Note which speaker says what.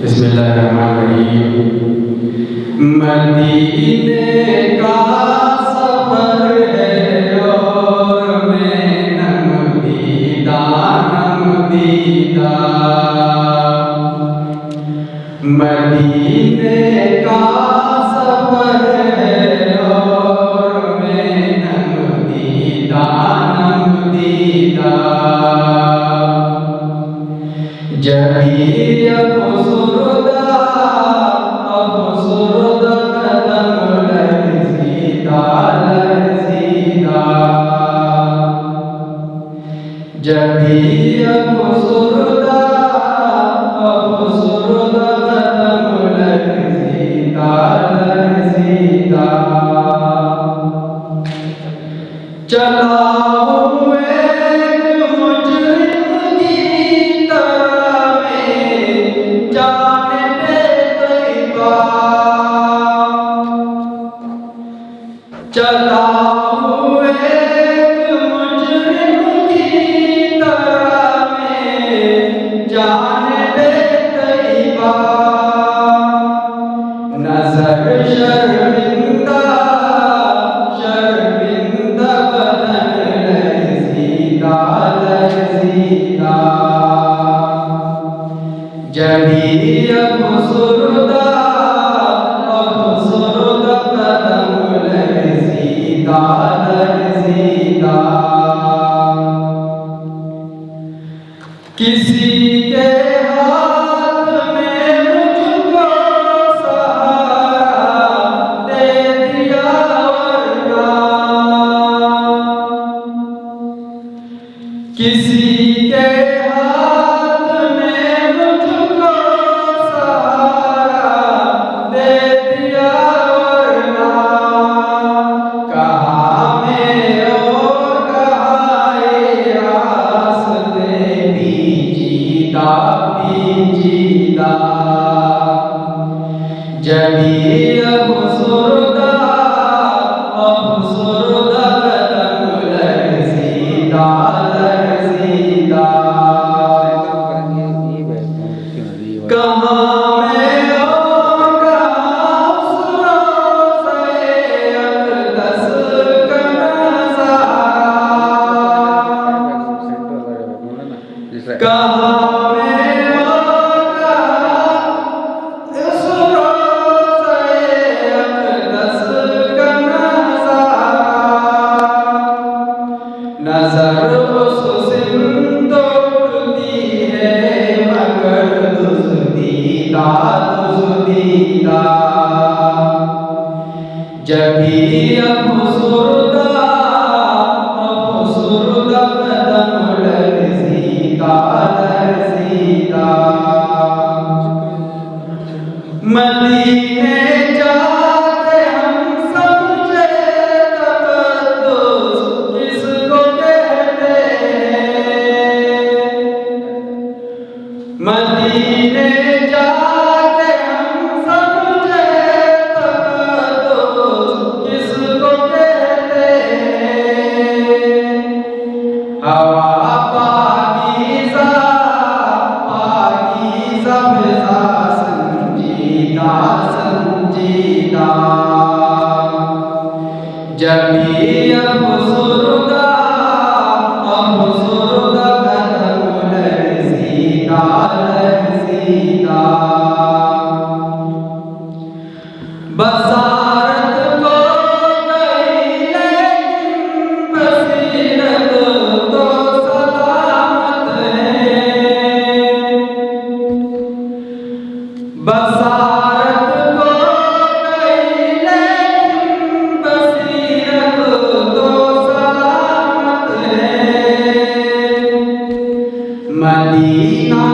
Speaker 1: बिस्मिल्लाहिर्रहमानिर्रहीम। मदीने का सफर है और मैं नमदीदा नमदीदा। मदीने का सफर है और मैं नमदीदा नमदीदा। जभी अफसुरदा अफसुरदा कदम लर्ज़ीदा लर्ज़ीदा। जभी अफसुरदा अफसुरदा कदम लर्ज़ीदा लर्ज़ीदा। चला चला हुए मुजरिम की तरह में जाने दे तैयबा। नजर शर्मिंदा शर्मिंदा बदन लर्ज़ीदा लर्ज़ीदा। जभी अफसुरदा अफसुरदा कदम लर्ज़ीदा लर्ज़ीदा। किसी के हाथ में मुझको सहारा दे दिया वरना। किसी के हाथ में मुझको सहारा दे दिया वरना। कहाँ में और कहाँ ये रास्ते पेचीदा पेचीदा। जभी अफसुरदा अफसुरदा कदम लर्ज़ीदा लर्ज़ीदा। कहाँ में और कहाँ अफ़सोस-ए अक़दस का नज़ारा। कहाँ में और कहाँ अफ़सोस-ए अक़दस का नज़ारा। नज़र उस सिमत उठती है मगर दुज़दीदा दुज़दीदा। जभी अफसुरदा अफसुरदा कदम लर्ज़ीदा लर्ज़ीदा। मदीने जाके हम समझे तक़द्दुस किसको कहते हैं। मदीने जाके हम समझे तक़द्दुस किसको कहते हैं। हवा पाकीज़ा पाकीज़ा फ़िज़ा संजीदा संजीदा। जभी अफसुरदा अफसुरदा कदम लर्ज़ीदा लर्ज़ीदा। बसारत को गई लेकिन बसीरत तो सलामत है। बसारत को गई लेकिन बसीरत तो सलामत है। मदीना